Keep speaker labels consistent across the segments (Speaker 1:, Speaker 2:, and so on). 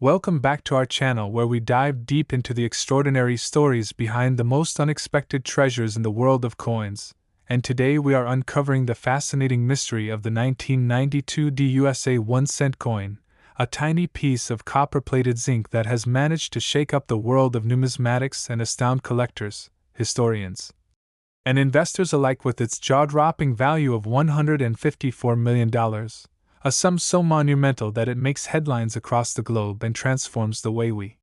Speaker 1: Welcome back to our channel where we dive deep into the extraordinary stories behind the most unexpected treasures in the world of coins, and today we are uncovering the fascinating mystery of the 1992 USA 1-cent coin, a tiny piece of copper-plated zinc that has managed to shake up the world of numismatics and astound collectors, historians, and investors alike with its jaw-dropping value of $154 million. A sum so monumental that it makes headlines across the globe and transforms the way we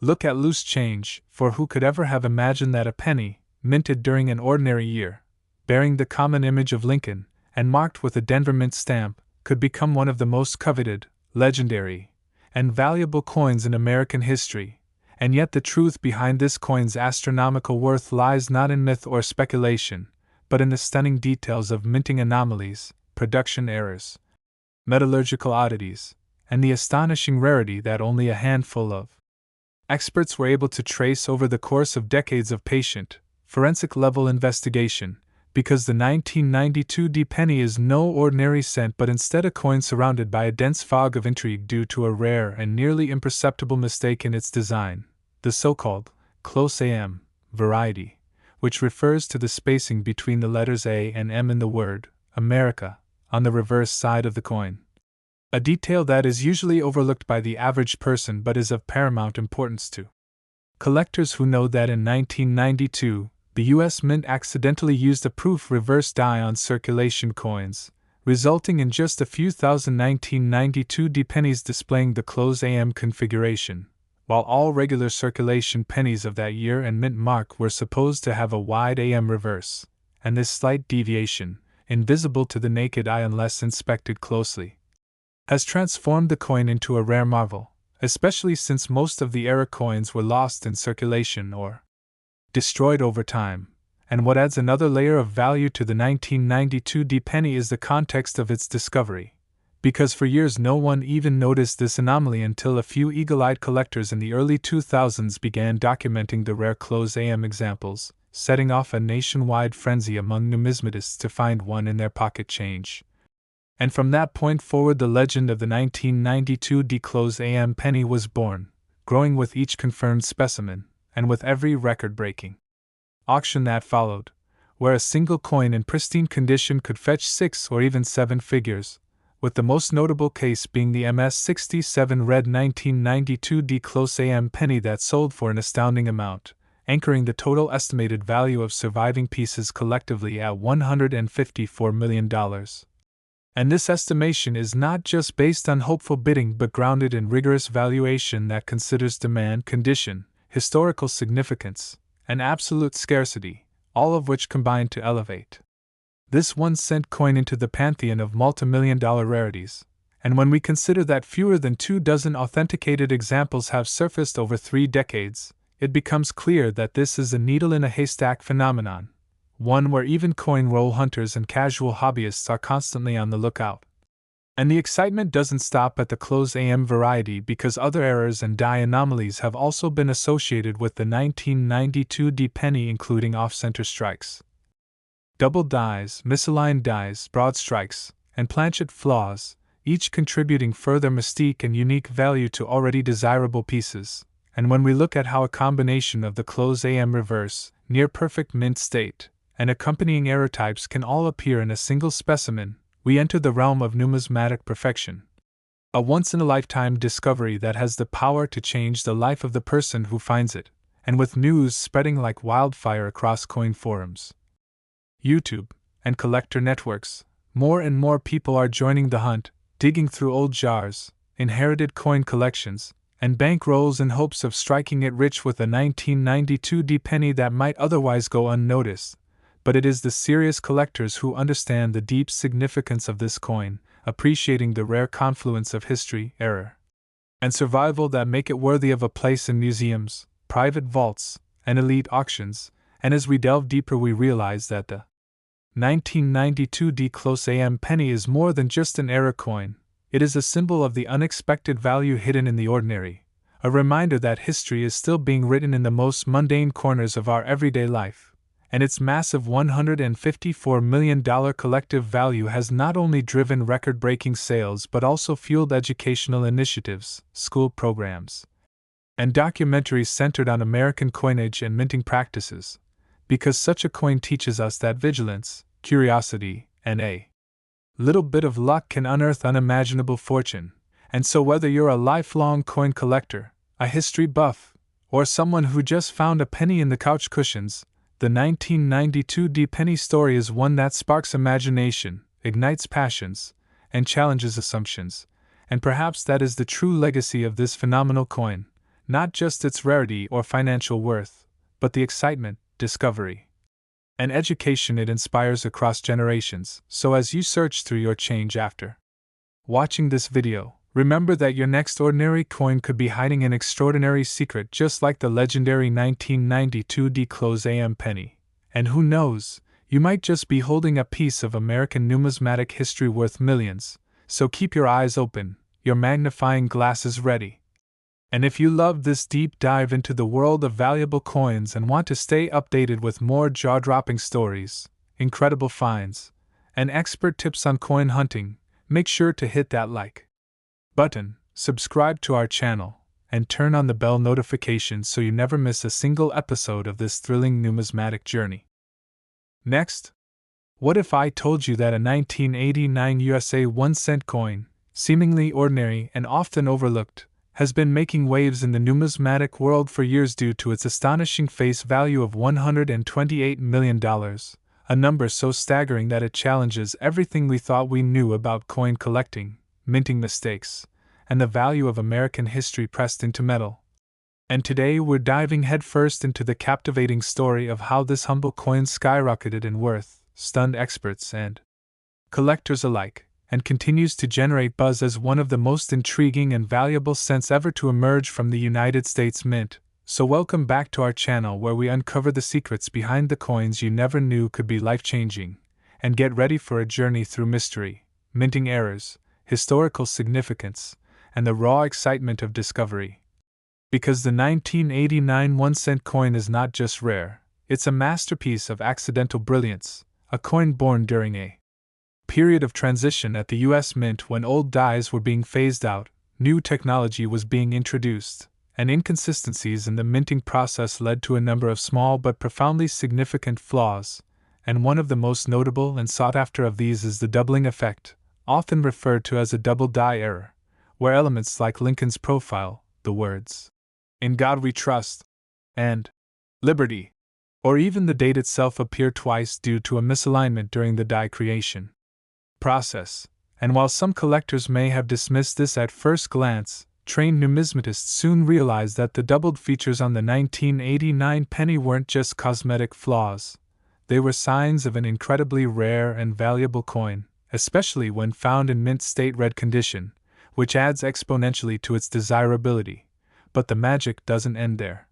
Speaker 1: look at loose change, for who could ever have imagined that a penny, minted during an ordinary year, bearing the common image of Lincoln, and marked with a Denver Mint stamp, could become one of the most coveted, legendary, and valuable coins in American history. And yet the truth behind this coin's astronomical worth lies not in myth or speculation, but in the stunning details of minting anomalies, production errors, metallurgical oddities, and the astonishing rarity that only a handful of experts were able to trace over the course of decades of patient, forensic-level investigation, because the 1992 penny is no ordinary cent but instead a coin surrounded by a dense fog of intrigue due to a rare and nearly imperceptible mistake in its design, the so-called close AM variety, which refers to the spacing between the letters A and M in the word America on the reverse side of the coin. A detail that is usually overlooked by the average person but is of paramount importance to collectors who know that in 1992, the U.S. Mint accidentally used a proof reverse die on circulation coins, resulting in just a few thousand 1992 pennies displaying the close AM configuration, while all regular circulation pennies of that year and mint mark were supposed to have a wide AM reverse, and this slight deviation, invisible to the naked eye unless inspected closely, has transformed the coin into a rare marvel, especially since most of the era coins were lost in circulation or destroyed over time. And what adds another layer of value to the 1992 penny is the context of its discovery, because for years no one even noticed this anomaly until a few eagle-eyed collectors in the early 2000s began documenting the rare close AM examples, setting off a nationwide frenzy among numismatists to find one in their pocket change. And from that point forward the legend of the 1992 close AM penny was born, growing with each confirmed specimen, and with every record-breaking auction that followed, where a single coin in pristine condition could fetch 6 or even 7 figures, with the most notable case being the MS-67 red 1992 close AM penny that sold for an astounding amount, anchoring the total estimated value of surviving pieces collectively at $154 million. And this estimation is not just based on hopeful bidding but grounded in rigorous valuation that considers demand, condition, historical significance, and absolute scarcity, all of which combine to elevate this 1-cent coin into the pantheon of multimillion-dollar rarities. And when we consider that fewer than 2 dozen authenticated examples have surfaced over 3 decades, it becomes clear that this is a needle-in-a-haystack phenomenon, one where even coin roll hunters and casual hobbyists are constantly on the lookout. And the excitement doesn't stop at the close AM variety because other errors and die anomalies have also been associated with the 1992 penny, including off-center strikes, double dies, misaligned dies, broad strikes, and planchet flaws, each contributing further mystique and unique value to already desirable pieces. And when we look at how a combination of the close AM reverse, near-perfect mint state, and accompanying error types can all appear in a single specimen, we enter the realm of numismatic perfection. A once-in-a-lifetime discovery that has the power to change the life of the person who finds it, and with news spreading like wildfire across coin forums, YouTube, and collector networks, more and more people are joining the hunt, digging through old jars, inherited coin collections, and bank rolls in hopes of striking it rich with a 1992 penny that might otherwise go unnoticed. But it is the serious collectors who understand the deep significance of this coin, appreciating the rare confluence of history, error, and survival that make it worthy of a place in museums, private vaults, and elite auctions. And as we delve deeper we realize that the 1992 close AM penny is more than just an error coin. It is a symbol of the unexpected value hidden in the ordinary, a reminder that history is still being written in the most mundane corners of our everyday life, and its massive $154 million collective value has not only driven record-breaking sales but also fueled educational initiatives, school programs, and documentaries centered on American coinage and minting practices, because such a coin teaches us that vigilance, curiosity, and a little bit of luck can unearth unimaginable fortune. And so whether you're a lifelong coin collector, a history buff, or someone who just found a penny in the couch cushions, the 1992 penny story is one that sparks imagination, ignites passions, and challenges assumptions. And perhaps that is the true legacy of this phenomenal coin, not just its rarity or financial worth, but the excitement, discovery, and education it inspires across generations. So as you search through your change after watching this video, remember that your next ordinary coin could be hiding an extraordinary secret, just like the legendary 1992 close AM penny. And who knows, you might just be holding a piece of American numismatic history worth millions. So keep your eyes open, your magnifying glasses ready. And if you loved this deep dive into the world of valuable coins and want to stay updated with more jaw-dropping stories, incredible finds, and expert tips on coin hunting, make sure to hit that like button, subscribe to our channel, and turn on the bell notifications so you never miss a single episode of this thrilling numismatic journey. Next, what if I told you that a 1989 USA 1-cent coin, seemingly ordinary and often overlooked, has been making waves in the numismatic world for years due to its astonishing face value of $128 million, a number so staggering that it challenges everything we thought we knew about coin collecting, minting mistakes, and the value of American history pressed into metal. And today we're diving headfirst into the captivating story of how this humble coin skyrocketed in worth, stunned experts and collectors alike, and continues to generate buzz as one of the most intriguing and valuable cents ever to emerge from the United States Mint. So welcome back to our channel where we uncover the secrets behind the coins you never knew could be life-changing, and get ready for a journey through mystery, minting errors, historical significance, and the raw excitement of discovery. Because the 1989 1-cent coin is not just rare, it's a masterpiece of accidental brilliance, a coin born during a period of transition at the U.S. Mint when old dies were being phased out, new technology was being introduced, and inconsistencies in the minting process led to a number of small but profoundly significant flaws, and one of the most notable and sought after of these is the doubling effect, often referred to as a double die error, where elements like Lincoln's profile, the words, "In God We Trust," and "Liberty," or even the date itself appear twice due to a misalignment during the die creation process. And while some collectors may have dismissed this at first glance, trained numismatists soon realized that the doubled features on the 1989 penny weren't just cosmetic flaws. They were signs of an incredibly rare and valuable coin, especially when found in mint state red condition, which adds exponentially to its desirability. But the magic doesn't end there.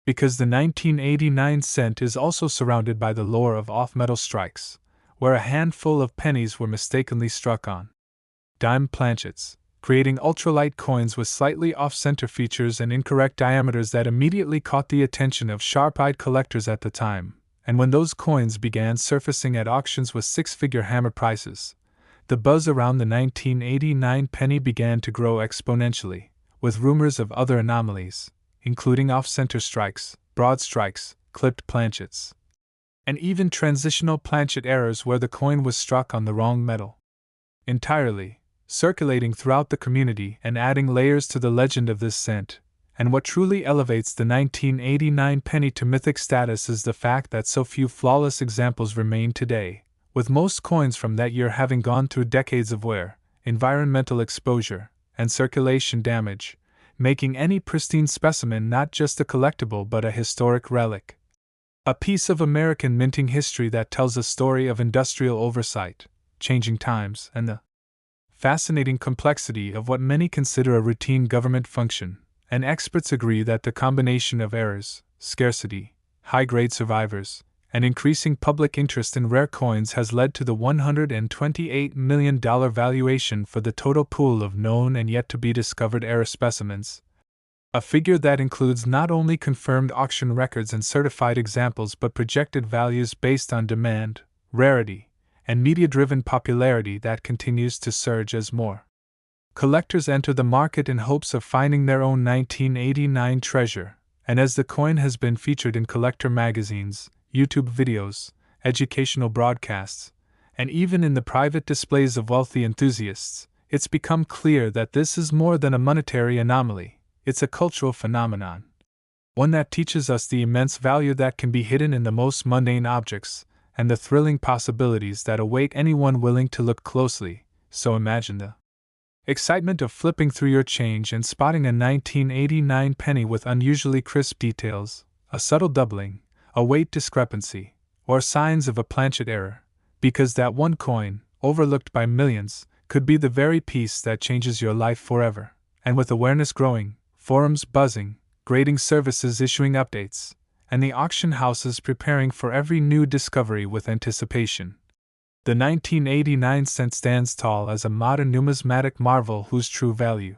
Speaker 1: Because the 1989 cent is also surrounded by the lore of off-metal strikes, where a handful of pennies were mistakenly struck on dime planchets, creating ultralight coins with slightly off-center features and incorrect diameters that immediately caught the attention of sharp-eyed collectors at the time. And when those coins began surfacing at auctions with six-figure hammer prices, the buzz around the 1989 penny began to grow exponentially, with rumors of other anomalies, including off-center strikes, broad strikes, clipped planchets, and even transitional planchet errors where the coin was struck on the wrong metal entirely, circulating throughout the community and adding layers to the legend of this cent. And what truly elevates the 1989 penny to mythic status is the fact that so few flawless examples remain today, with most coins from that year having gone through decades of wear, environmental exposure, and circulation damage, making any pristine specimen not just a collectible but a historic relic. A piece of American minting history that tells a story of industrial oversight, changing times, and the fascinating complexity of what many consider a routine government function. And experts agree that the combination of errors, scarcity, high-grade survivors, and increasing public interest in rare coins has led to the $128 million valuation for the total pool of known and yet-to-be-discovered error specimens. A figure that includes not only confirmed auction records and certified examples but projected values based on demand, rarity, and media-driven popularity that continues to surge as more collectors enter the market in hopes of finding their own 1989 treasure, and as the coin has been featured in collector magazines, YouTube videos, educational broadcasts, and even in the private displays of wealthy enthusiasts, it's become clear that this is more than a monetary anomaly, it's a cultural phenomenon. One that teaches us the immense value that can be hidden in the most mundane objects, and the thrilling possibilities that await anyone willing to look closely. So imagine the excitement of flipping through your change and spotting a 1989 penny with unusually crisp details, a subtle doubling, a weight discrepancy, or signs of a planchet error, because that one coin, overlooked by millions, could be the very piece that changes your life forever. And with awareness growing, forums buzzing, grading services issuing updates, and the auction houses preparing for every new discovery with anticipation, the 1989 cent stands tall as a modern numismatic marvel whose true value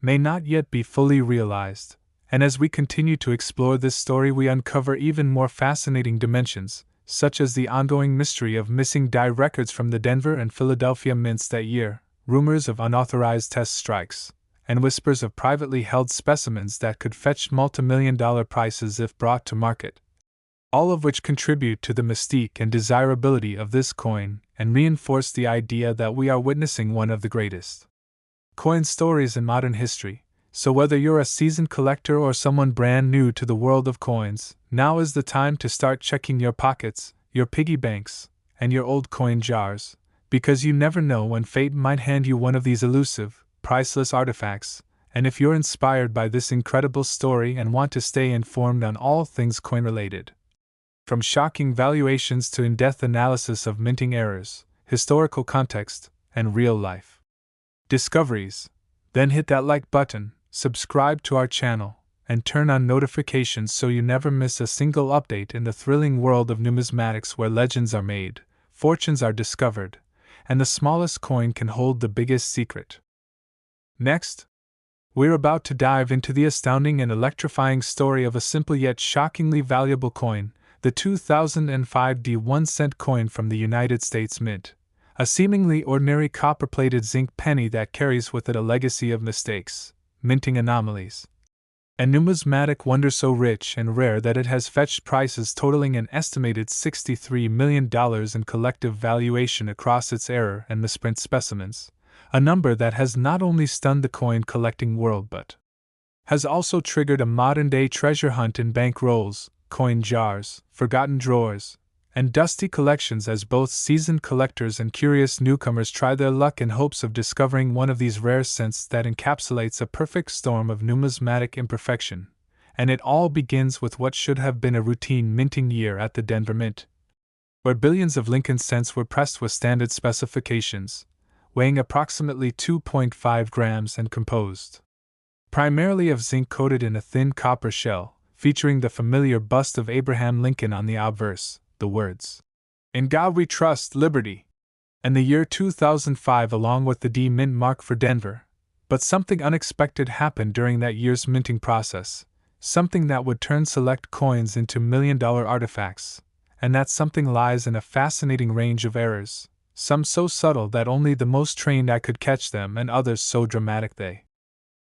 Speaker 1: may not yet be fully realized. And as we continue to explore this story, we uncover even more fascinating dimensions, such as the ongoing mystery of missing die records from the Denver and Philadelphia mints that year, rumors of unauthorized test strikes, and whispers of privately held specimens that could fetch multi-million-dollar prices if brought to market. All of which contribute to the mystique and desirability of this coin and reinforce the idea that we are witnessing one of the greatest coin stories in modern history. So whether you're a seasoned collector or someone brand new to the world of coins, now is the time to start checking your pockets, your piggy banks, and your old coin jars, because you never know when fate might hand you one of these elusive, priceless artifacts. And if you're inspired by this incredible story and want to stay informed on all things coin-related, from shocking valuations to in-depth analysis of minting errors, historical context, and real-life discoveries, then hit that like button, subscribe to our channel, and turn on notifications so you never miss a single update in the thrilling world of numismatics, where legends are made, fortunes are discovered, and the smallest coin can hold the biggest secret. Next, we're about to dive into the astounding and electrifying story of a simple yet shockingly valuable coin, the 2005 D1 cent coin from the United States Mint, a seemingly ordinary copper-plated zinc penny that carries with it a legacy of mistakes, minting anomalies, a numismatic wonder so rich and rare that it has fetched prices totaling an estimated $63 million in collective valuation across its error and misprint specimens, a number that has not only stunned the coin collecting world but has also triggered a modern-day treasure hunt in bank rolls, coin jars, forgotten drawers, and dusty collections as both seasoned collectors and curious newcomers try their luck in hopes of discovering one of these rare cents that encapsulates a perfect storm of numismatic imperfection. And it all begins with what should have been a routine minting year at the Denver Mint, where billions of Lincoln cents were pressed with standard specifications, weighing approximately 2.5 grams and composed primarily of zinc coated in a thin copper shell, featuring the familiar bust of Abraham Lincoln on the obverse, the words, "In God We Trust, Liberty," and the year 2005 along with the D Mint mark for Denver. But something unexpected happened during that year's minting process, something that would turn select coins into million-dollar artifacts, and that something lies in a fascinating range of errors, some so subtle that only the most trained eye could catch them and others so dramatic they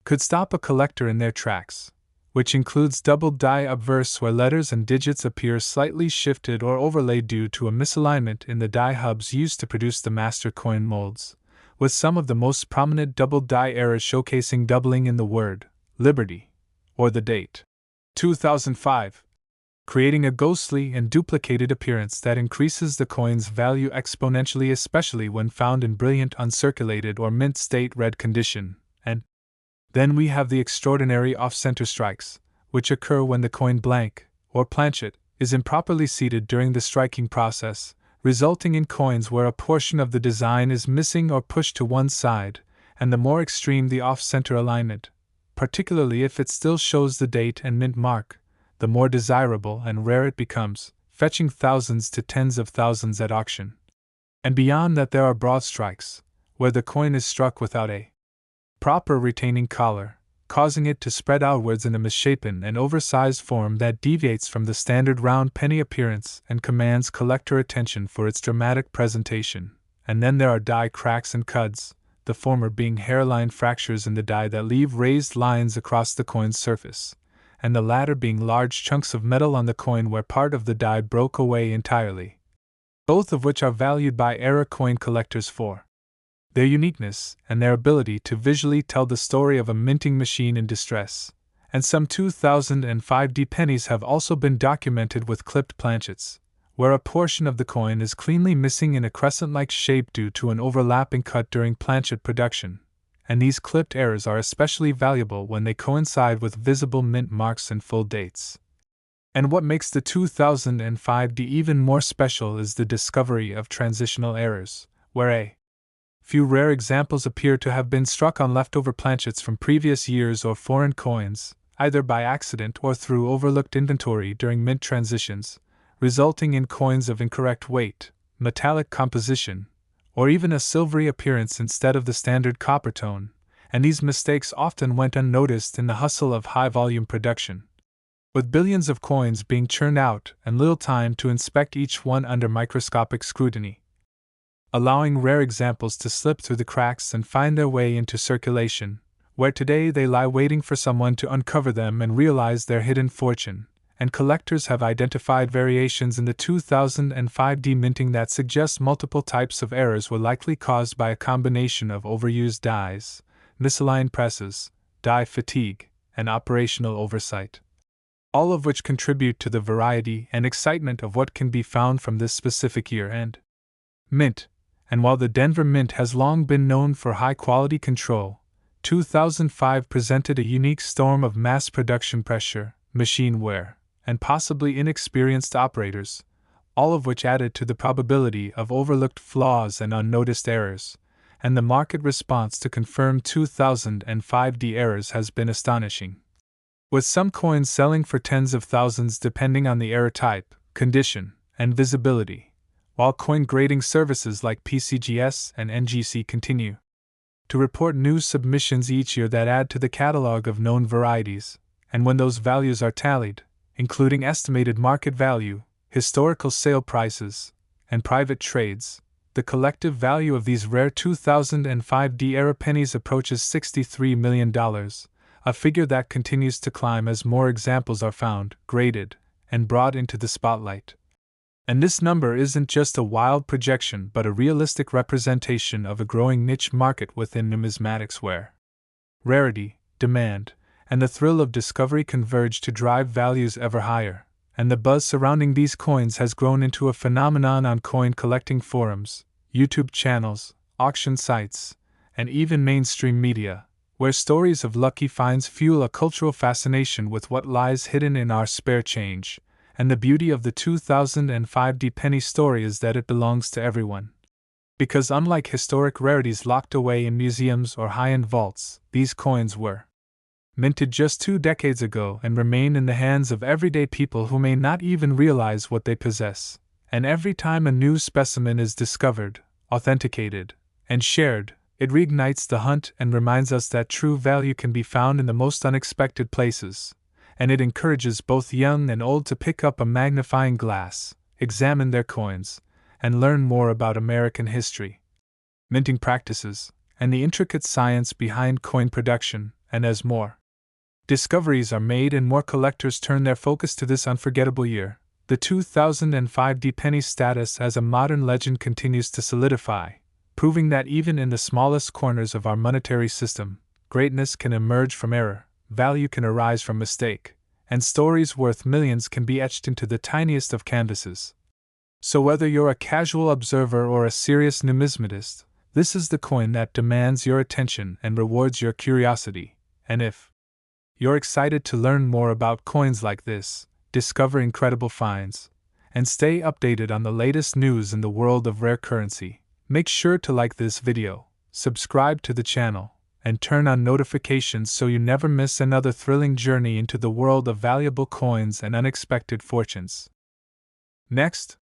Speaker 1: could stop a collector in their tracks, which includes doubled die obverse where letters and digits appear slightly shifted or overlaid due to a misalignment in the die hubs used to produce the master coin molds, with some of the most prominent double die errors showcasing doubling in the word Liberty or the date 2005, creating a ghostly and duplicated appearance that increases the coin's value exponentially, especially when found in brilliant uncirculated or mint state red condition. And then we have the extraordinary off-center strikes, which occur when the coin blank, or planchet, is improperly seated during the striking process, resulting in coins where a portion of the design is missing or pushed to one side, and the more extreme the off-center alignment, particularly if it still shows the date and mint mark, the more desirable and rare it becomes, fetching thousands to tens of thousands at auction. And beyond that there are broad strikes, where the coin is struck without a proper retaining collar, causing it to spread outwards in a misshapen and oversized form that deviates from the standard round penny appearance and commands collector attention for its dramatic presentation. And then there are die cracks and cuds, the former being hairline fractures in the die that leave raised lines across the coin's surface, and the latter being large chunks of metal on the coin where part of the die broke away entirely. Both of which are valued by era coin collectors for their uniqueness and their ability to visually tell the story of a minting machine in distress. And some 2005D pennies have also been documented with clipped planchets, where a portion of the coin is cleanly missing in a crescent-like shape due to an overlapping cut during planchet production, and these clipped errors are especially valuable when they coincide with visible mint marks and full dates. And what makes the 2005D even more special is the discovery of transitional errors, where a few rare examples appear to have been struck on leftover planchets from previous years or foreign coins, either by accident or through overlooked inventory during mint transitions, resulting in coins of incorrect weight, metallic composition, or even a silvery appearance instead of the standard copper tone, and these mistakes often went unnoticed in the hustle of high-volume production, with billions of coins being churned out and little time to inspect each one under microscopic scrutiny, allowing rare examples to slip through the cracks and find their way into circulation, where today they lie waiting for someone to uncover them and realize their hidden fortune. And collectors have identified variations in the 2005D minting that suggest multiple types of errors were likely caused by a combination of overused dies, misaligned presses, die fatigue, and operational oversight, all of which contribute to the variety and excitement of what can be found from this specific year-end mint. And while the Denver Mint has long been known for high-quality control, 2005 presented a unique storm of mass production pressure, machine wear, and possibly inexperienced operators, all of which added to the probability of overlooked flaws and unnoticed errors, and the market response to confirmed 2005D errors has been astonishing, with some coins selling for tens of thousands depending on the error type, condition, and visibility, while coin grading services like PCGS and NGC continue to report new submissions each year that add to the catalog of known varieties, and when those values are tallied, including estimated market value, historical sale prices, and private trades, the collective value of these rare 2005D era pennies approaches $63 million, a figure that continues to climb as more examples are found, graded, and brought into the spotlight. And this number isn't just a wild projection but a realistic representation of a growing niche market within numismatics where rarity, demand, and the thrill of discovery converge to drive values ever higher, and the buzz surrounding these coins has grown into a phenomenon on coin collecting forums, YouTube channels, auction sites, and even mainstream media, where stories of lucky finds fuel a cultural fascination with what lies hidden in our spare change. And the beauty of the 2005D penny story is that it belongs to everyone. Because unlike historic rarities locked away in museums or high-end vaults, these coins were minted just 2 decades ago and remain in the hands of everyday people who may not even realize what they possess. And every time a new specimen is discovered, authenticated, and shared, it reignites the hunt and reminds us that true value can be found in the most unexpected places. And it encourages both young and old to pick up a magnifying glass, examine their coins, and learn more about American history, minting practices, and the intricate science behind coin production. And as more discoveries are made and more collectors turn their focus to this unforgettable year, the 2005D penny status as a modern legend continues to solidify, proving that even in the smallest corners of our monetary system, greatness can emerge from error. Value can arise from mistake, and stories worth millions can be etched into the tiniest of canvases. So whether you're a casual observer or a serious numismatist, this is the coin that demands your attention and rewards your curiosity. And if you're excited to learn more about coins like this, discover incredible finds, and stay updated on the latest news in the world of rare currency, make sure to like this video, subscribe to the channel, and turn on notifications so you never miss another thrilling journey into the world of valuable coins and unexpected fortunes. Next,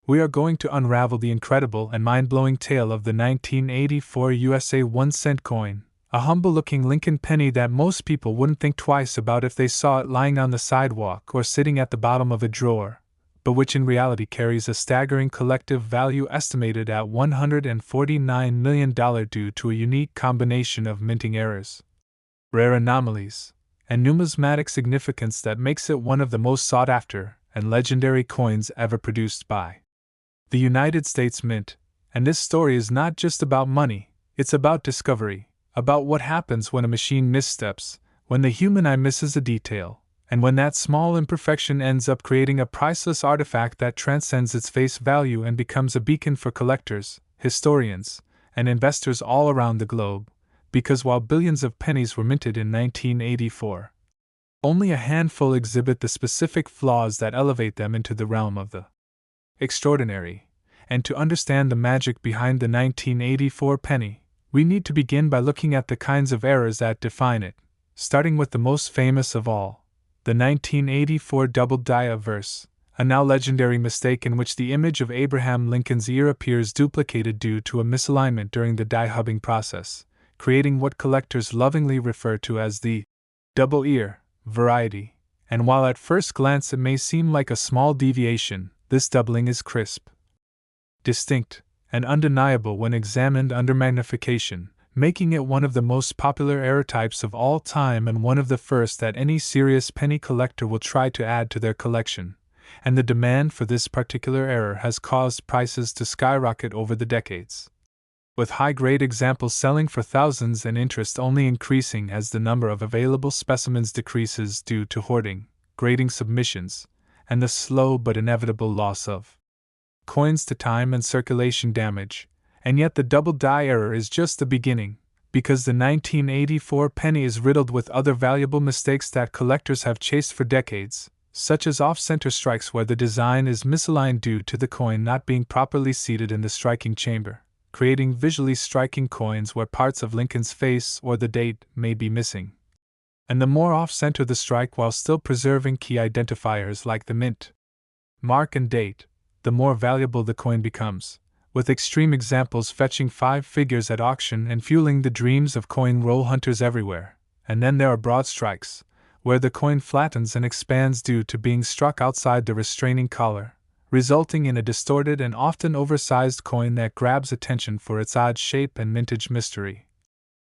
Speaker 1: we are going to unravel the incredible and mind-blowing tale of the 1984 USA 1-cent coin, A humble-looking Lincoln penny that most people wouldn't think twice about if they saw it lying on the sidewalk or sitting at the bottom of a drawer, but which in reality carries a staggering collective value estimated at $149 million due to a unique combination of minting errors, rare anomalies, and numismatic significance that makes it one of the most sought-after and legendary coins ever produced by the United States Mint. And this story is not just about money, it's about discovery, about what happens when a machine missteps, when the human eye misses a detail, and when that small imperfection ends up creating a priceless artifact that transcends its face value and becomes a beacon for collectors, historians, and investors all around the globe. Because while billions of pennies were minted in 1984, only a handful exhibit the specific flaws that elevate them into the realm of the extraordinary. And to understand the magic behind the 1984 penny, we need to begin by looking at the kinds of errors that define it, starting with the most famous of all, the 1984 double die obverse, a now legendary mistake in which the image of Abraham Lincoln's ear appears duplicated due to a misalignment during the die hubbing process, creating what collectors lovingly refer to as the double ear variety. And while at first glance it may seem like a small deviation, this doubling is crisp, distinct, and undeniable when examined under magnification, making it one of the most popular error types of all time and one of the first that any serious penny collector will try to add to their collection. And the demand for this particular error has caused prices to skyrocket over the decades, with high-grade examples selling for thousands and interest only increasing as the number of available specimens decreases due to hoarding, grading submissions, and the slow but inevitable loss of coins to time and circulation damage. And yet the double die error is just the beginning, because the 1984 penny is riddled with other valuable mistakes that collectors have chased for decades, such as off-center strikes where the design is misaligned due to the coin not being properly seated in the striking chamber, creating visually striking coins where parts of Lincoln's face or the date may be missing. And the more off-center the strike while still preserving key identifiers like the mint mark and date, the more valuable the coin becomes, with extreme examples fetching 5 figures at auction and fueling the dreams of coin roll hunters everywhere. And then there are broad strikes, where the coin flattens and expands due to being struck outside the restraining collar, resulting in a distorted and often oversized coin that grabs attention for its odd shape and mintage mystery.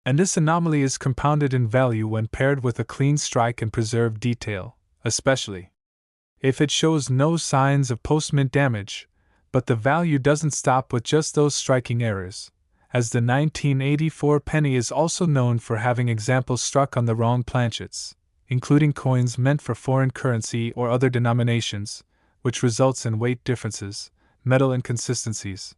Speaker 1: And this anomaly is compounded in value when paired with a clean strike and preserved detail, especially if it shows no signs of post-mint damage. But the value doesn't stop with just those striking errors, as the 1984 penny is also known for having examples struck on the wrong planchets, including coins meant for foreign currency or other denominations, which results in weight differences, metal inconsistencies,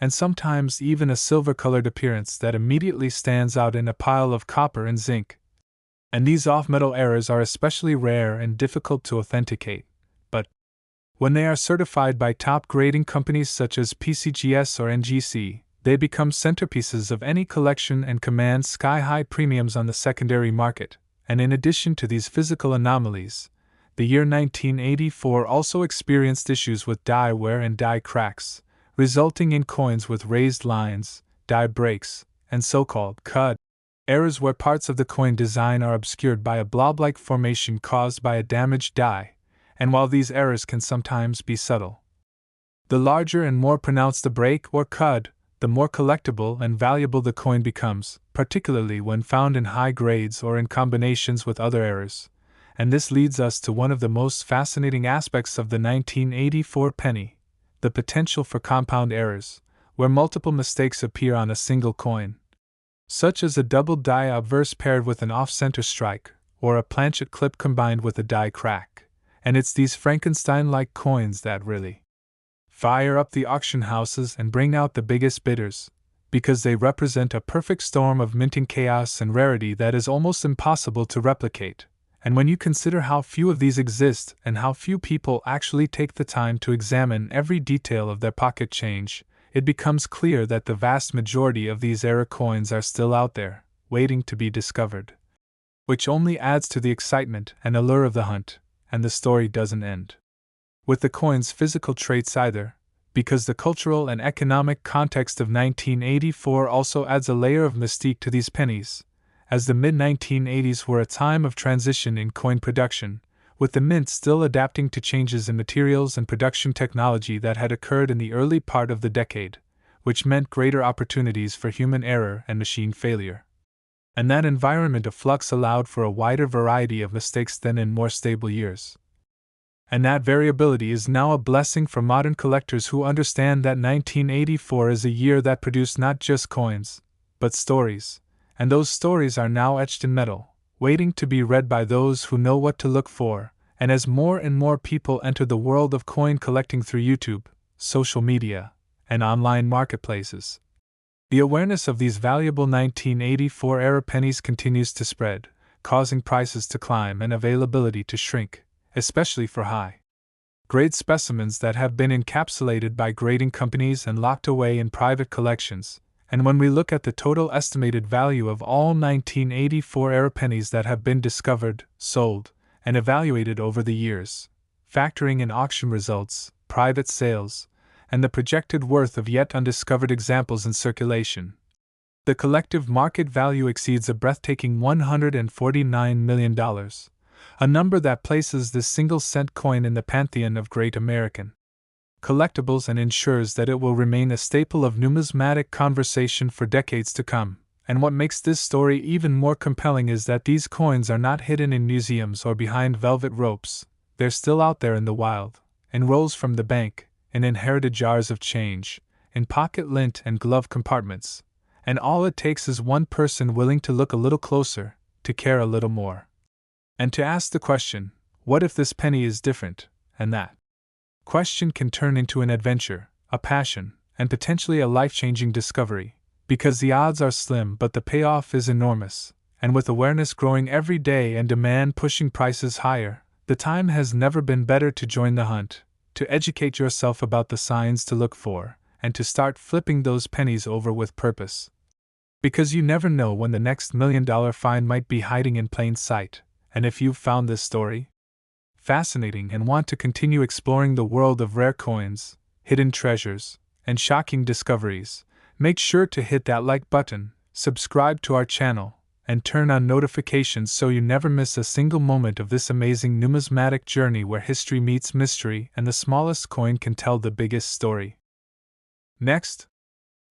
Speaker 1: and sometimes even a silver-colored appearance that immediately stands out in a pile of copper and zinc. And these off-metal errors are especially rare and difficult to authenticate, but when they are certified by top grading companies such as PCGS or NGC, they become centerpieces of any collection and command sky-high premiums on the secondary market. And in addition to these physical anomalies, the year 1984 also experienced issues with die wear and die cracks, resulting in coins with raised lines, die breaks, and so-called cud errors where parts of the coin design are obscured by a blob-like formation caused by a damaged die. And while these errors can sometimes be subtle, the larger and more pronounced the break or cud, the more collectible and valuable the coin becomes, particularly when found in high grades or in combinations with other errors. And this leads us to one of the most fascinating aspects of the 1984 penny, the potential for compound errors, where multiple mistakes appear on a single coin, such as a double die obverse paired with an off-center strike, or a planchet clip combined with a die crack. And it's these Frankenstein-like coins that really fire up the auction houses and bring out the biggest bidders, because they represent a perfect storm of minting chaos and rarity that is almost impossible to replicate. And when you consider how few of these exist and how few people actually take the time to examine every detail of their pocket change, it becomes clear that the vast majority of these error coins are still out there, waiting to be discovered. Which only adds to the excitement and allure of the hunt. And the story doesn't end with the coin's physical traits either, because the cultural and economic context of 1984 also adds a layer of mystique to these pennies, as the mid-1980s were a time of transition in coin production, with the mint still adapting to changes in materials and production technology that had occurred in the early part of the decade, which meant greater opportunities for human error and machine failure. And that environment of flux allowed for a wider variety of mistakes than in more stable years. And that variability is now a blessing for modern collectors who understand that 1984 is a year that produced not just coins, but stories, and those stories are now etched in metal, waiting to be read by those who know what to look for. And as more and more people enter the world of coin collecting through YouTube, social media, and online marketplaces, the awareness of these valuable 1984-era pennies continues to spread, causing prices to climb and availability to shrink, especially for high-grade specimens that have been encapsulated by grading companies and locked away in private collections. And when we look at the total estimated value of all 1984-era pennies that have been discovered, sold, and evaluated over the years, factoring in auction results, private sales, and the projected worth of yet undiscovered examples in circulation, the collective market value exceeds a breathtaking $149 million, a number that places this single-cent coin in the pantheon of great American collectibles and ensures that it will remain a staple of numismatic conversation for decades to come. And what makes this story even more compelling is that these coins are not hidden in museums or behind velvet ropes. They're still out there in the wild, in rolls from the bank, in inherited jars of change, in pocket lint and glove compartments, and all it takes is one person willing to look a little closer, to care a little more, and to ask the question, what if this penny is different? And that question can turn into an adventure, a passion, and potentially a life-changing discovery, because the odds are slim but the payoff is enormous, and with awareness growing every day and demand pushing prices higher, the time has never been better to join the hunt, to educate yourself about the signs to look for, and to start flipping those pennies over with purpose. Because you never know when the next $1 million find might be hiding in plain sight, and if you've found this story fascinating and want to continue exploring the world of rare coins, hidden treasures, and shocking discoveries, make sure to hit that like button, subscribe to our channel, and turn on notifications so you never miss a single moment of this amazing numismatic journey where history meets mystery and the smallest coin can tell the biggest story. Next,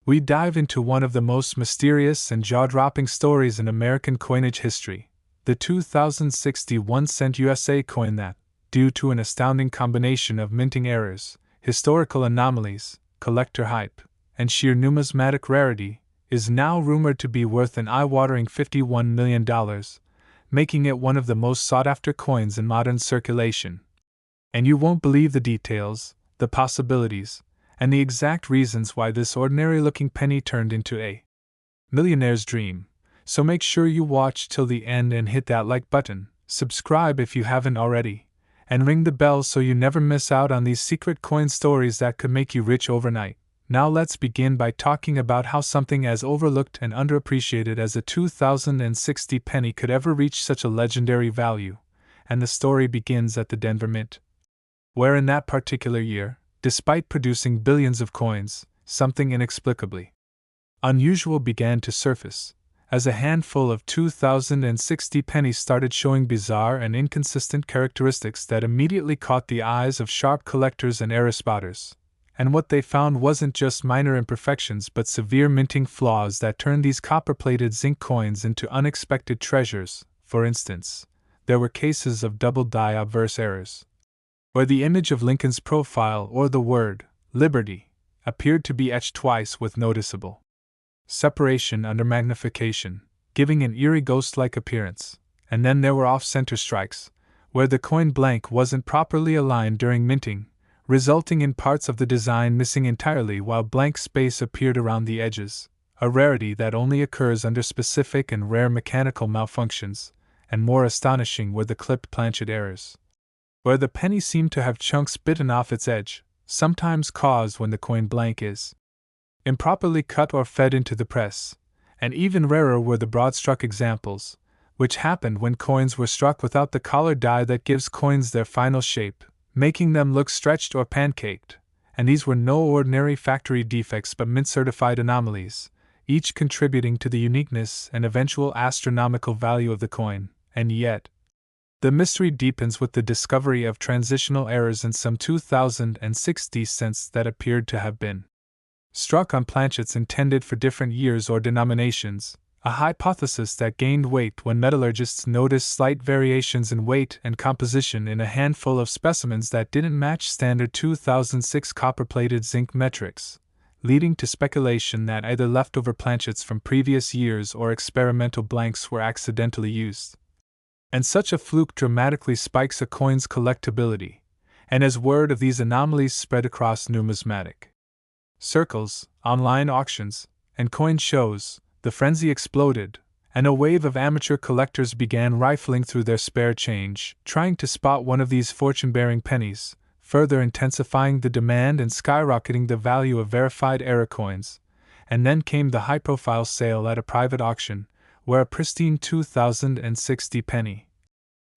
Speaker 1: we dive into one of the most mysterious and jaw-dropping stories in American coinage history, the 2061-cent USA coin that, due to an astounding combination of minting errors, historical anomalies, collector hype, and sheer numismatic rarity, is now rumored to be worth an eye-watering $51 million, making it one of the most sought-after coins in modern circulation. And you won't believe the details, the possibilities, and the exact reasons why this ordinary-looking penny turned into a millionaire's dream. So make sure you watch till the end and hit that like button, subscribe if you haven't already, and ring the bell so you never miss out on these secret coin stories that could make you rich overnight. Now let's begin by talking about how something as overlooked and underappreciated as a 2060 penny could ever reach such a legendary value, and the story begins at the Denver Mint, where in that particular year, despite producing billions of coins, something inexplicably unusual began to surface, as a handful of 2060 pennies started showing bizarre and inconsistent characteristics that immediately caught the eyes of sharp collectors and error spotters. And what they found wasn't just minor imperfections but severe minting flaws that turned these copper-plated zinc coins into unexpected treasures. For instance, there were cases of double-die obverse errors, where the image of Lincoln's profile or the word Liberty appeared to be etched twice with noticeable separation under magnification, giving an eerie ghost-like appearance. And then there were off-center strikes, where the coin blank wasn't properly aligned during minting, resulting in parts of the design missing entirely while blank space appeared around the edges, a rarity that only occurs under specific and rare mechanical malfunctions. And more astonishing were the clipped planchet errors, where the penny seemed to have chunks bitten off its edge, sometimes caused when the coin blank is improperly cut or fed into the press. And even rarer were the broad-struck examples, which happened when coins were struck without the collar die that gives coins their final shape, making them look stretched or pancaked. And these were no ordinary factory defects but mint-certified anomalies, each contributing to the uniqueness and eventual astronomical value of the coin, and yet, the mystery deepens with the discovery of transitional errors in some 2060 cents that appeared to have been struck on planchets intended for different years or denominations, a hypothesis that gained weight when metallurgists noticed slight variations in weight and composition in a handful of specimens that didn't match standard 2006 copper-plated zinc metrics, leading to speculation that either leftover planchets from previous years or experimental blanks were accidentally used. And such a fluke dramatically spikes a coin's collectability, and as word of these anomalies spread across numismatic circles, online auctions, and coin shows, the frenzy exploded, and a wave of amateur collectors began rifling through their spare change, trying to spot one of these fortune-bearing pennies, further intensifying the demand and skyrocketing the value of verified error coins. And then came the high-profile sale at a private auction, where a pristine 2060 penny,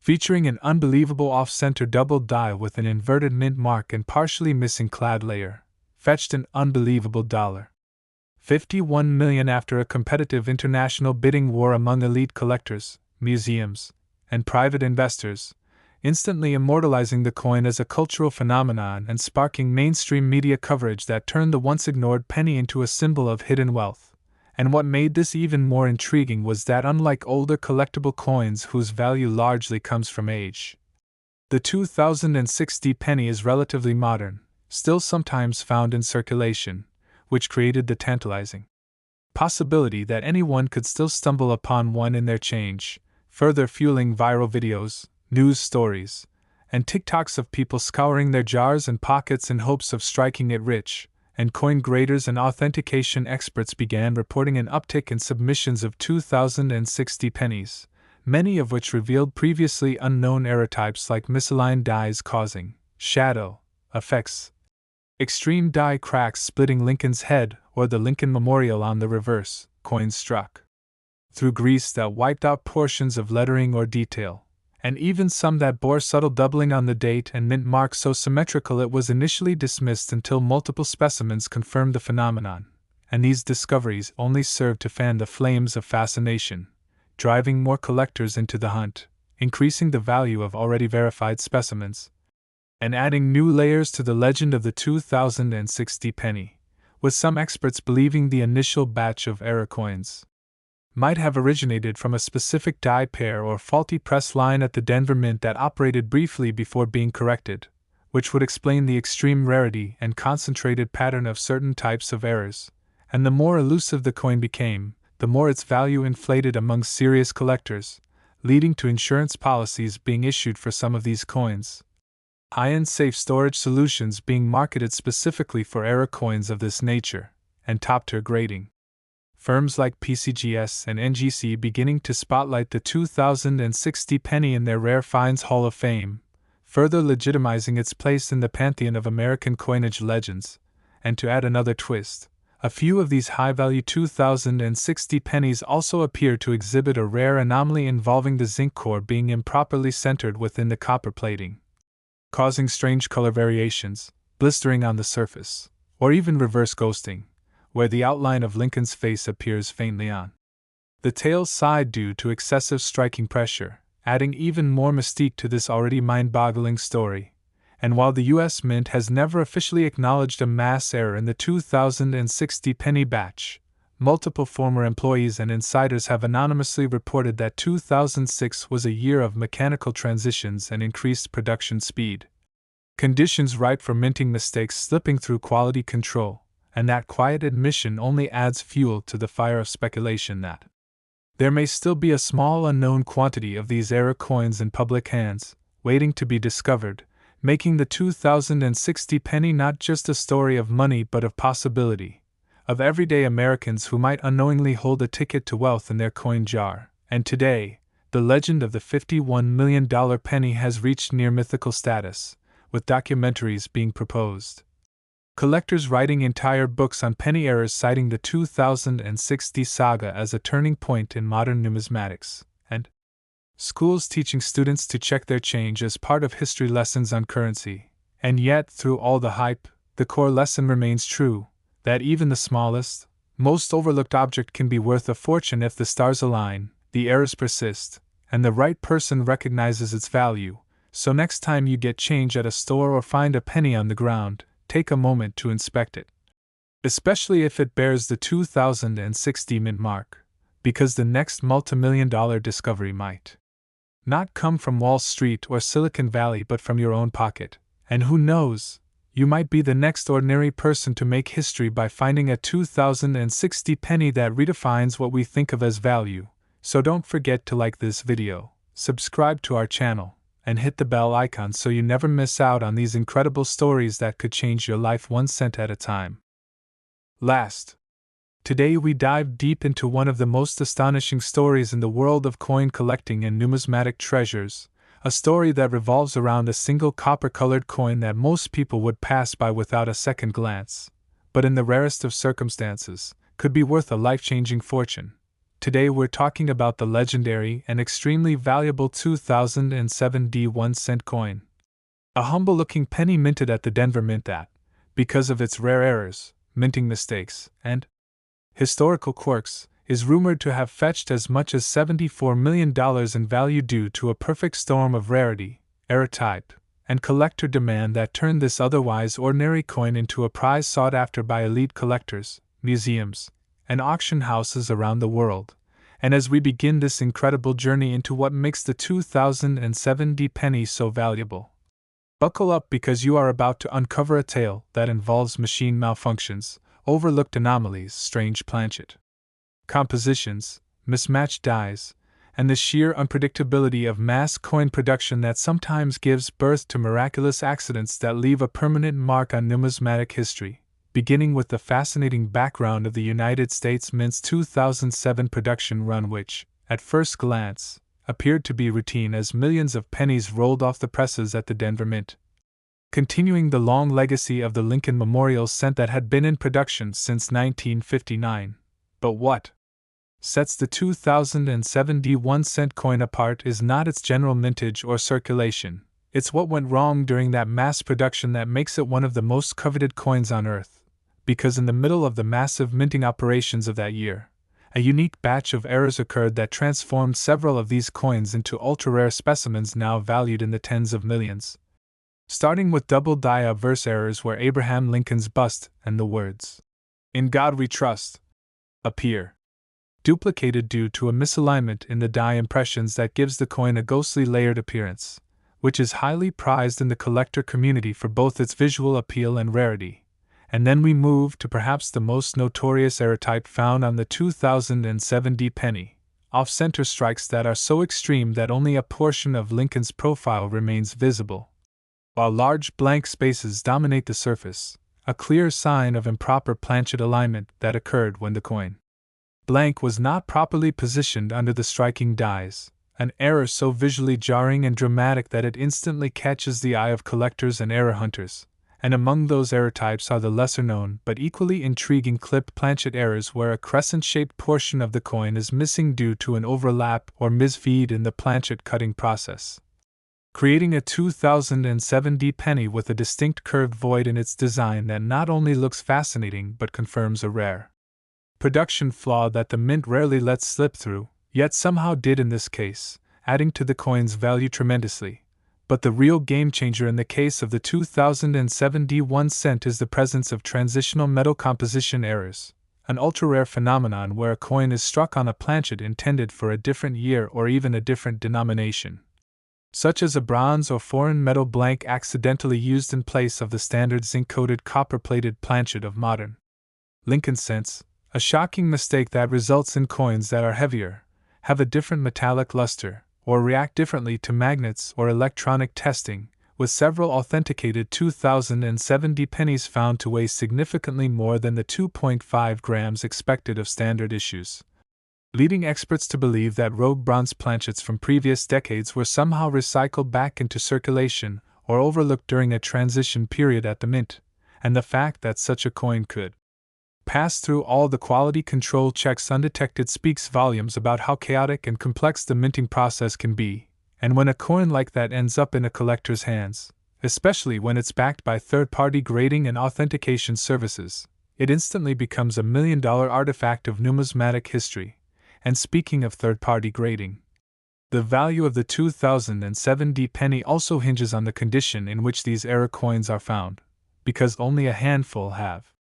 Speaker 1: featuring an unbelievable off-center double die with an inverted mint mark and partially missing clad layer, fetched an unbelievable $51 million after a competitive international bidding war among elite collectors, museums, and private investors, instantly immortalizing the coin as a cultural phenomenon and sparking mainstream media coverage that turned the once ignored penny into a symbol of hidden wealth. And what made this even more intriguing was that, unlike older collectible coins whose value largely comes from age, the 2060 penny is relatively modern, still sometimes found in circulation, which created the tantalizing possibility that anyone could still stumble upon one in their change, further fueling viral videos, news stories, and TikToks of people scouring their jars and pockets in hopes of striking it rich, and coin graders and authentication experts began reporting an uptick in submissions of 2060 pennies, many of which revealed previously unknown error types like misaligned dies causing shadow effects, extreme die cracks splitting Lincoln's head, or the Lincoln Memorial on the reverse, coins struck through grease that wiped out portions of lettering or detail, and even some that bore subtle doubling on the date and mint mark so symmetrical it was initially dismissed until multiple specimens confirmed the phenomenon, and these discoveries only served to fan the flames of fascination, driving more collectors into the hunt, increasing the value of already verified specimens, and adding new layers to the legend of the 2060 penny, with some experts believing the initial batch of error coins might have originated from a specific die pair or faulty press line at the Denver Mint that operated briefly before being corrected, which would explain the extreme rarity and concentrated pattern of certain types of errors. And the more elusive the coin became, the more its value inflated among serious collectors, leading to insurance policies being issued for some of these coins. High-end safe storage solutions being marketed specifically for error coins of this nature, and top-tier grading firms like PCGS and NGC beginning to spotlight the 2060 penny in their Rare Finds Hall of Fame, further legitimizing its place in the pantheon of American coinage legends. And to add another twist, a few of these high-value 2060 pennies also appear to exhibit a rare anomaly involving the zinc core being improperly centered within the copper plating, causing strange color variations, blistering on the surface, or even reverse ghosting, where the outline of Lincoln's face appears faintly on the tail's side due to excessive striking pressure, adding even more mystique to this already mind-boggling story. And while the U.S. Mint has never officially acknowledged a mass error in the 2060 penny batch, multiple former employees and insiders have anonymously reported that 2006 was a year of mechanical transitions and increased production speed, conditions ripe for minting mistakes slipping through quality control, and that quiet admission only adds fuel to the fire of speculation that there may still be a small unknown quantity of these error coins in public hands, waiting to be discovered, making the 2060 penny not just a story of money but of possibility, of everyday Americans who might unknowingly hold a ticket to wealth in their coin jar. And today, the legend of the $51 million penny has reached near mythical status, with documentaries being proposed, collectors writing entire books on penny errors citing the 2060 saga as a turning point in modern numismatics, and schools teaching students to check their change as part of history lessons on currency. And yet, through all the hype, the core lesson remains true, that even the smallest, most overlooked object can be worth a fortune if the stars align, the errors persist, and the right person recognizes its value. So next time you get change at a store or find a penny on the ground, take a moment to inspect it. Especially if it bears the 2060 mint mark, because the next multimillion-dollar discovery might not come from Wall Street or Silicon Valley but from your own pocket. And who knows, you might be the next ordinary person to make history by finding a 2060 penny that redefines what we think of as value. So don't forget to like this video, subscribe to our channel, and hit the bell icon so you never miss out on these incredible stories that could change your life 1 cent at a time. Last, today we dive deep into one of the most astonishing stories in the world of coin collecting and numismatic treasures, a story that revolves around a single copper-colored coin that most people would pass by without a second glance, but in the rarest of circumstances, could be worth a life-changing fortune. Today we're talking about the legendary and extremely valuable 2007 1-cent coin. A humble-looking penny minted at the Denver Mint that, because of its rare errors, minting mistakes, and historical quirks, is rumored to have fetched as much as $74 million in value due to a perfect storm of rarity, error type, and collector demand that turned this otherwise ordinary coin into a prize sought after by elite collectors, museums, and auction houses around the world. And as we begin this incredible journey into what makes the 2007 penny so valuable, buckle up because you are about to uncover a tale that involves machine malfunctions, overlooked anomalies, strange planchet compositions, mismatched dies, and the sheer unpredictability of mass coin production that sometimes gives birth to miraculous accidents that leave a permanent mark on numismatic history, beginning with the fascinating background of the United States Mint's 2007 production run which, at first glance, appeared to be routine as millions of pennies rolled off the presses at the Denver Mint, continuing the long legacy of the Lincoln Memorial Cent that had been in production since 1959. But what sets the 2007 1-cent coin apart is not its general mintage or circulation, it's what went wrong during that mass production that makes it one of the most coveted coins on Earth, because in the middle of the massive minting operations of that year, a unique batch of errors occurred that transformed several of these coins into ultra-rare specimens now valued in the tens of millions. Starting with double die obverse errors where Abraham Lincoln's bust and the words, "In God We Trust," appear duplicated due to a misalignment in the die impressions that gives the coin a ghostly layered appearance, which is highly prized in the collector community for both its visual appeal and rarity. And then we move to perhaps the most notorious error type found on the 2007 penny, off-center strikes that are so extreme that only a portion of Lincoln's profile remains visible, while large blank spaces dominate the surface, a clear sign of improper planchet alignment that occurred when the coin blank was not properly positioned under the striking dies, an error so visually jarring and dramatic that it instantly catches the eye of collectors and error hunters. And among those error types are the lesser-known but equally intriguing clipped planchet errors where a crescent-shaped portion of the coin is missing due to an overlap or misfeed in the planchet cutting process, creating a 2007 penny with a distinct curved void in its design that not only looks fascinating but confirms a rare production flaw that the Mint rarely lets slip through, yet somehow did in this case, adding to the coin's value tremendously. But the real game-changer in the case of the 2007 1-cent is the presence of transitional metal composition errors, an ultra-rare phenomenon where a coin is struck on a planchet intended for a different year or even a different denomination, such as a bronze or foreign metal blank accidentally used in place of the standard zinc-coated copper-plated planchet of modern Lincoln cents, a shocking mistake that results in coins that are heavier, have a different metallic luster, or react differently to magnets or electronic testing, with several authenticated 2007 pennies found to weigh significantly more than the 2.5 grams expected of standard issues, leading experts to believe that rogue bronze planchets from previous decades were somehow recycled back into circulation or overlooked during a transition period at the Mint, and the fact that such a coin could pass through all the quality control checks undetected speaks volumes about how chaotic and complex the minting process can be. And when a coin like that ends up in a collector's hands, especially when it's backed by third-party grading and authentication services, it instantly becomes a $1 million artifact of numismatic history. And speaking of third-party grading, the value of the 2007 penny also hinges on the condition in which these era coins are found, because only a handful have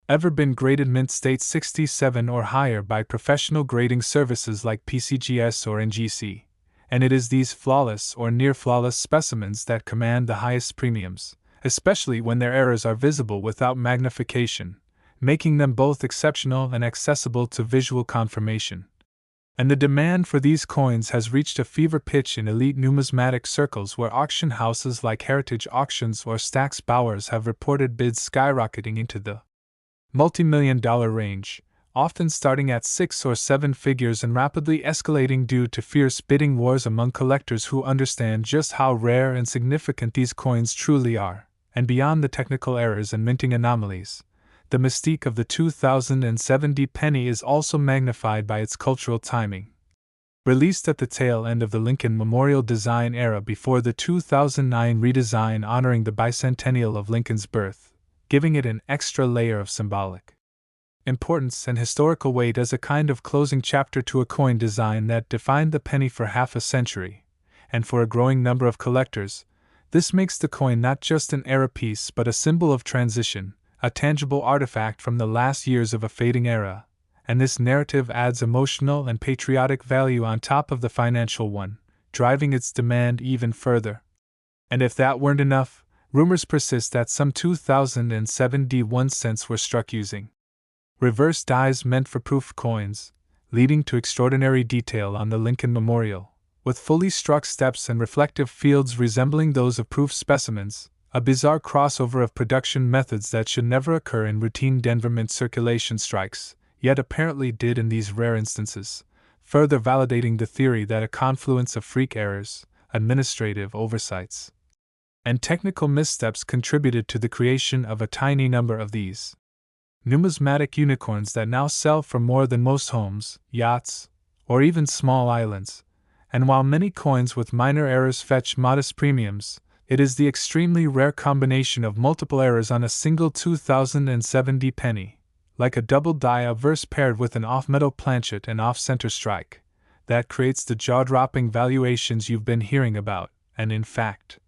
Speaker 1: ever been graded mint state 67 or higher by professional grading services like PCGS or NGC, and it is these flawless or near-flawless specimens that command the highest premiums, especially when their errors are visible without magnification, making them both exceptional and accessible to visual confirmation. And the demand for these coins has reached a fever pitch in elite numismatic circles, where auction houses like Heritage Auctions or Stack's Bowers have reported bids skyrocketing into the multi-million-dollar range, often starting at 6 or 7 figures and rapidly escalating due to fierce bidding wars among collectors who understand just how rare and significant these coins truly are. And beyond the technical errors and minting anomalies, the mystique of the 2007 penny is also magnified by its cultural timing. Released at the tail end of the Lincoln Memorial design era before the 2009 redesign honoring the bicentennial of Lincoln's birth, giving it an extra layer of symbolic importance and historical weight as a kind of closing chapter to a coin design that defined the penny for half a century, and for a growing number of collectors, this makes the coin not just an era piece but a symbol of transition, a tangible artifact from the last years of a fading era, and this narrative adds emotional and patriotic value on top of the financial one, driving its demand even further. And if that weren't enough, rumors persist that some 2007 cents were struck using reverse dies meant for proof coins, leading to extraordinary detail on the Lincoln Memorial, with fully struck steps and reflective fields resembling those of proof specimens, a bizarre crossover of production methods that should never occur in routine Denver Mint circulation strikes, yet apparently did in these rare instances, further validating the theory that a confluence of freak errors, administrative oversights, and technical missteps contributed to the creation of a tiny number of these numismatic unicorns that now sell for more than most homes, yachts, or even small islands. And while many coins with minor errors fetch modest premiums, it is the extremely rare combination of multiple errors on a single 2007 penny, like a double die obverse paired with an off-metal planchet and off-center strike, that creates the jaw-dropping valuations you've been hearing about. And in fact,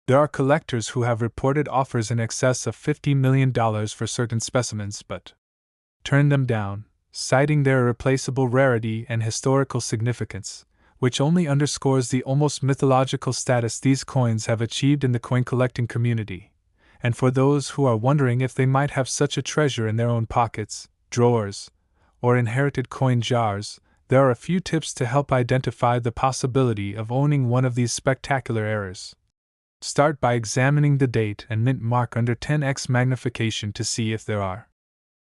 Speaker 1: there are collectors who have reported offers in excess of $50 million for certain specimens but turned them down, citing their irreplaceable rarity and historical significance, which only underscores the almost mythological status these coins have achieved in the coin collecting community. And for those who are wondering if they might have such a treasure in their own pockets, drawers, or inherited coin jars, there are a few tips to help identify the possibility of owning one of these spectacular errors. Start by examining the date and mint mark under 10x magnification to see if there are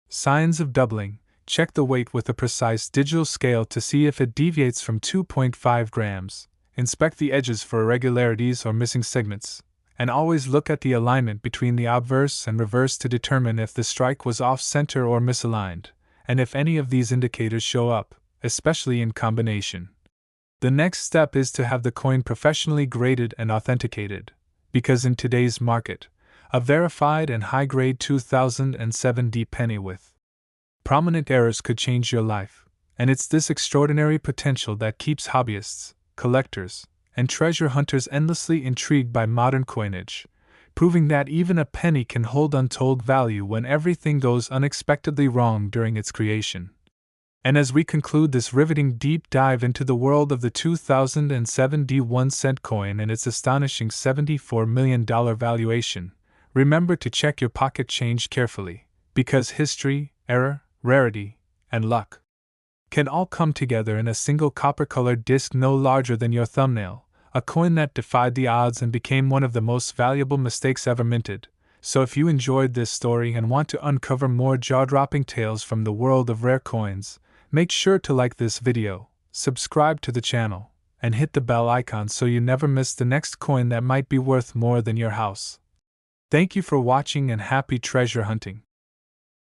Speaker 1: signs of doubling. Check the weight with a precise digital scale to see if it deviates from 2.5 grams. Inspect the edges for irregularities or missing segments, and always look at the alignment between the obverse and reverse to determine if the strike was off-center or misaligned, and if any of these indicators show up, especially in combination. The next step is to have the coin professionally graded and authenticated, because in today's market, a verified and high-grade 2007 penny with prominent errors could change your life, and it's this extraordinary potential that keeps hobbyists, collectors, and treasure hunters endlessly intrigued by modern coinage, proving that even a penny can hold untold value when everything goes unexpectedly wrong during its creation. And as we conclude this riveting deep dive into the world of the 2007 1-cent coin and its astonishing $74 million valuation, remember to check your pocket change carefully, because history, error, rarity, and luck can all come together in a single copper-colored disc no larger than your thumbnail, a coin that defied the odds and became one of the most valuable mistakes ever minted. So if you enjoyed this story and want to uncover more jaw-dropping tales from the world of rare coins, make sure to like this video, subscribe to the channel, and hit the bell icon so you never miss the next coin that might be worth more than your house. Thank you for watching and happy treasure hunting.